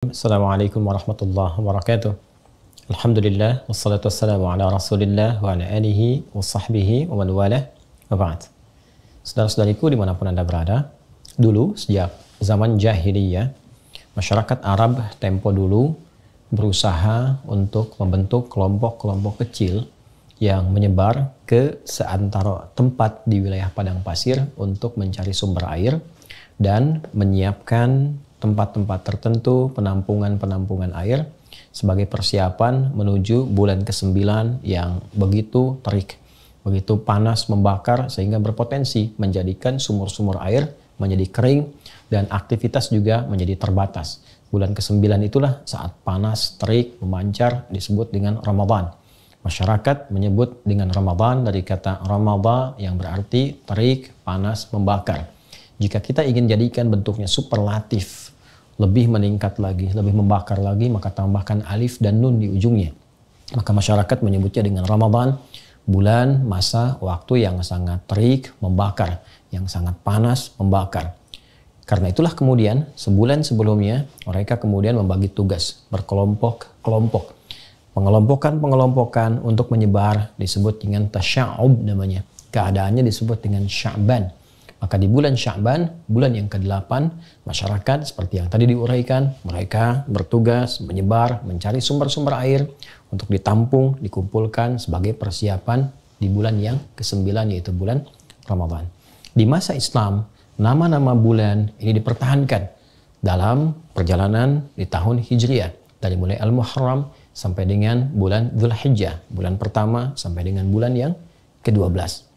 Assalamualaikum warahmatullahi wabarakatuh. Alhamdulillah wassalatu wassalamu ala Rasulillah wa ala alihi wa sahbihi wa man walah wa ba'd. Saudara-saudariku dimanapun Anda berada, dulu sejak zaman jahiliyah, masyarakat Arab tempo dulu berusaha untuk membentuk kelompok-kelompok kecil yang menyebar ke seantero tempat di wilayah padang pasir untuk mencari sumber air dan menyiapkan tempat-tempat tertentu, penampungan-penampungan air sebagai persiapan menuju bulan ke-9 yang begitu terik, begitu panas membakar sehingga berpotensi menjadikan sumur-sumur air menjadi kering dan aktivitas juga menjadi terbatas. Bulan ke-9 itulah saat panas, terik, memancar disebut dengan Ramadan. Masyarakat menyebut dengan Ramadan dari kata Ramadha yang berarti terik, panas, membakar. Jika kita ingin jadikan bentuknya superlatif, lebih meningkat lagi, lebih membakar lagi, maka tambahkan alif dan nun di ujungnya. Maka masyarakat menyebutnya dengan Ramadan, bulan masa waktu yang sangat terik, membakar, yang sangat panas, membakar. Karena itulah kemudian sebulan sebelumnya mereka kemudian membagi tugas berkelompok-kelompok. Pengelompokan untuk menyebar disebut dengan tasya'ub namanya. Keadaannya disebut dengan Sya'ban. Maka di bulan Sya'ban, bulan yang ke-8, masyarakat seperti yang tadi diuraikan, mereka bertugas menyebar, mencari sumber-sumber air untuk ditampung, dikumpulkan sebagai persiapan di bulan yang ke-9 yaitu bulan Ramadan. Di masa Islam, nama-nama bulan ini dipertahankan dalam perjalanan di tahun Hijriah. Dari mulai Al-Muharram sampai dengan bulan Dzulhijjah, bulan pertama sampai dengan bulan yang ke-12.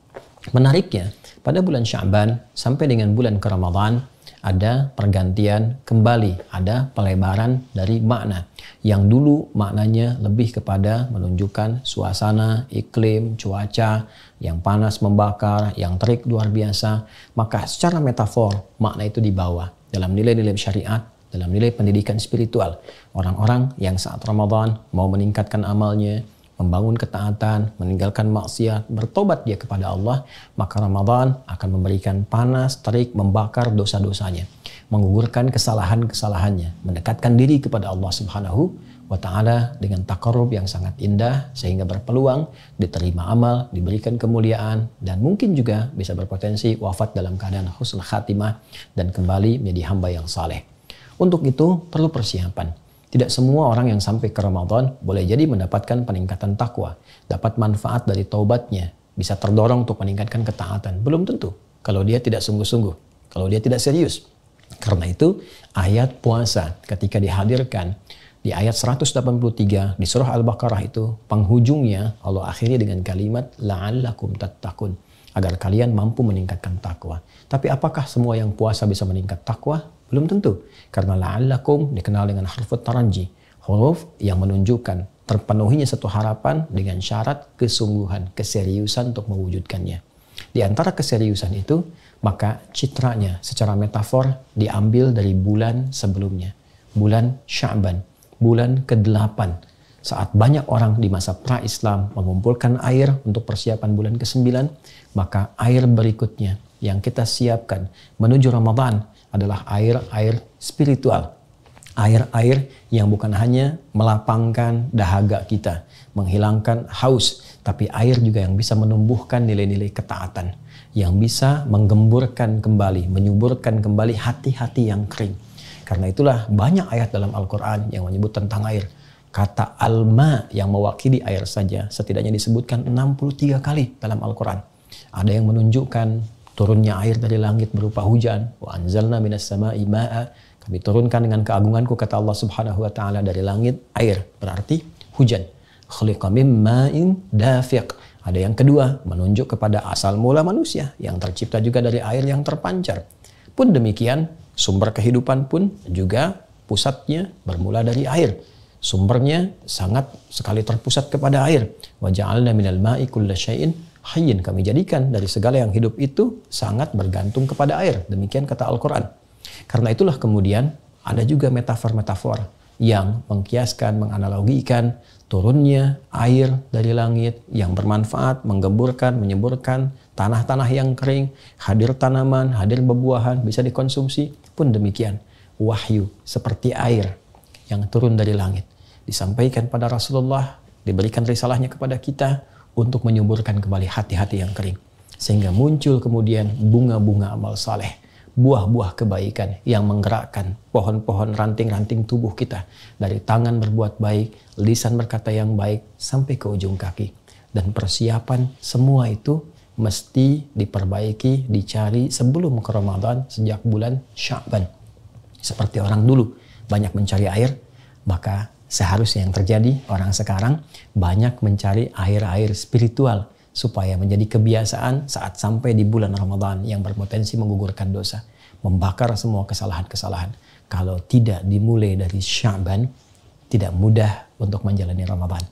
Menariknya, pada bulan Sya'ban sampai dengan bulan ke Ramadan ada pergantian kembali, ada pelebaran dari makna. Yang dulu maknanya lebih kepada menunjukkan suasana, iklim, cuaca yang panas membakar, yang terik luar biasa. Maka secara metafor makna itu dibawa dalam nilai-nilai syariat, dalam nilai pendidikan spiritual. Orang-orang yang saat Ramadan mau meningkatkan amalnya, membangun ketaatan, meninggalkan maksiat, bertobat dia kepada Allah, maka Ramadan akan memberikan panas, terik, membakar dosa-dosanya, menggugurkan kesalahan-kesalahannya, mendekatkan diri kepada Allah Subhanahu wa Ta'ala dengan taqarrub yang sangat indah sehingga berpeluang diterima amal, diberikan kemuliaan, dan mungkin juga bisa berpotensi wafat dalam keadaan husnul khatimah dan kembali menjadi hamba yang saleh. Untuk itu perlu persiapan. Tidak semua orang yang sampai ke Ramadan boleh jadi mendapatkan peningkatan takwa, dapat manfaat dari taubatnya, bisa terdorong untuk meningkatkan ketaatan. Belum tentu kalau dia tidak sungguh-sungguh, kalau dia tidak serius. Karena itu ayat puasa ketika dihadirkan di ayat 183 di surah Al-Baqarah itu, penghujungnya Allah akhiri dengan kalimat la'allakum tattaqun, agar kalian mampu meningkatkan takwa. Tapi apakah semua yang puasa bisa meningkat takwa? Belum tentu. Karena la'allakum dikenal dengan harfut taraji, huruf yang menunjukkan terpenuhinya satu harapan dengan syarat kesungguhan, keseriusan untuk mewujudkannya. Di antara keseriusan itu, maka citranya secara metafor diambil dari bulan sebelumnya. Bulan Sya'ban, bulan ke-8. Saat banyak orang di masa pra-Islam mengumpulkan air untuk persiapan bulan ke-9, maka air berikutnya yang kita siapkan menuju Ramadan adalah air-air spiritual. Air-air yang bukan hanya melapangkan dahaga kita, menghilangkan haus, tapi air juga yang bisa menumbuhkan nilai-nilai ketaatan, yang bisa menggemburkan kembali, menyuburkan kembali hati-hati yang kering. Karena itulah banyak ayat dalam Al-Quran yang menyebut tentang air. Kata alma yang mewakili air saja setidaknya disebutkan 63 kali dalam Al-Quran. Ada yang menunjukkan turunnya air dari langit berupa hujan. Wa anzalna minas sama'i ma'a. Kami turunkan dengan keagunganku, kata Allah Subhanahu wa Ta'ala, dari langit air. Berarti hujan. Khuliqa mim ma'in dafiq. Ada yang kedua, menunjuk kepada asal mula manusia yang tercipta juga dari air yang terpancar. Pun demikian, sumber kehidupan pun juga pusatnya bermula dari air. Sumbernya sangat sekali terpusat kepada air. Wa ja'alna minal ma'i kulla syai'in hayyin, kami jadikan dari segala yang hidup itu sangat bergantung kepada air. Demikian kata Al-Quran. Karena itulah kemudian ada juga metafor-metafor yang mengkiaskan, menganalogikan turunnya air dari langit yang bermanfaat, menggemburkan, menyemburkan tanah-tanah yang kering, hadir tanaman, hadir bebuahan, bisa dikonsumsi. Pun demikian, wahyu seperti air yang turun dari langit. Disampaikan pada Rasulullah, diberikan risalahnya kepada kita untuk menyuburkan kembali hati-hati yang kering. Sehingga muncul kemudian bunga-bunga amal saleh, buah-buah kebaikan yang menggerakkan pohon-pohon ranting-ranting tubuh kita. Dari tangan berbuat baik, lisan berkata yang baik, sampai ke ujung kaki. Dan persiapan semua itu mesti diperbaiki, dicari sebelum ke Ramadan sejak bulan Sya'ban. Seperti orang dulu banyak mencari air, maka seharusnya yang terjadi orang sekarang banyak mencari air-air spiritual supaya menjadi kebiasaan saat sampai di bulan Ramadan yang berpotensi menggugurkan dosa, membakar semua kesalahan-kesalahan. Kalau tidak dimulai dari Sya'ban, tidak mudah untuk menjalani Ramadan.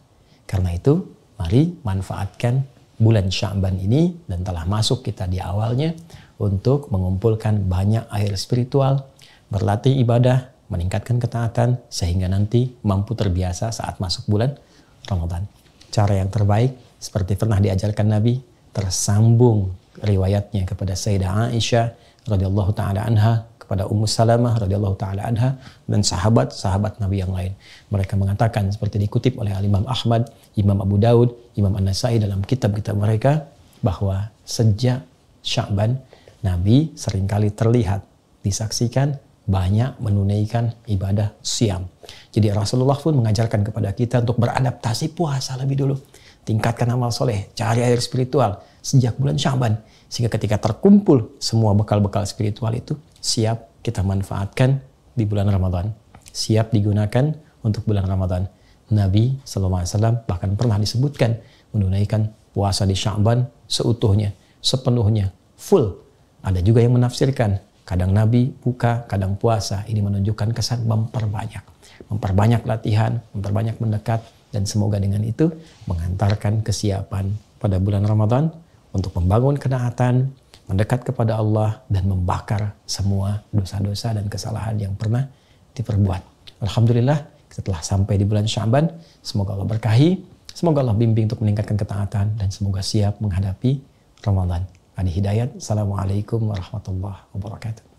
Karena itu, mari manfaatkan bulan Sya'ban ini, dan telah masuk kita di awalnya, untuk mengumpulkan banyak air spiritual, berlatih ibadah, meningkatkan ketaatan, sehingga nanti mampu terbiasa saat masuk bulan Ramadan. Cara yang terbaik, seperti pernah diajarkan Nabi, tersambung riwayatnya kepada Sayyidah Aisyah radhiyallahu taala anha, kepada Ummu Salamah radhiyallahu taala anha, dan sahabat-sahabat Nabi yang lain. Mereka mengatakan seperti dikutip oleh Imam Ahmad, Imam Abu Daud, Imam An-Nasai dalam kitab-kitab mereka, bahwa sejak Sya'ban Nabi seringkali terlihat, disaksikan banyak menunaikan ibadah siam. Jadi Rasulullah pun mengajarkan kepada kita untuk beradaptasi puasa lebih dulu. Tingkatkan amal soleh, cari air spiritual sejak bulan Sya'ban. Sehingga ketika terkumpul semua bekal-bekal spiritual itu, siap kita manfaatkan di bulan Ramadan. Siap digunakan untuk bulan Ramadan. Nabi SAW bahkan pernah disebutkan menunaikan puasa di Sya'ban seutuhnya, sepenuhnya, full. Ada juga yang menafsirkan, kadang Nabi buka, kadang puasa. Ini menunjukkan kesan memperbanyak latihan, memperbanyak mendekat, dan semoga dengan itu mengantarkan kesiapan pada bulan Ramadan untuk membangun kenaatan, mendekat kepada Allah, dan membakar semua dosa-dosa dan kesalahan yang pernah diperbuat. Alhamdulillah, setelah sampai di bulan Sya'ban, semoga Allah berkahi, semoga Allah bimbing untuk meningkatkan ketaatan, dan semoga siap menghadapi Ramadan. Adi Hidayat, Assalamualaikum warahmatullahi wabarakatuh.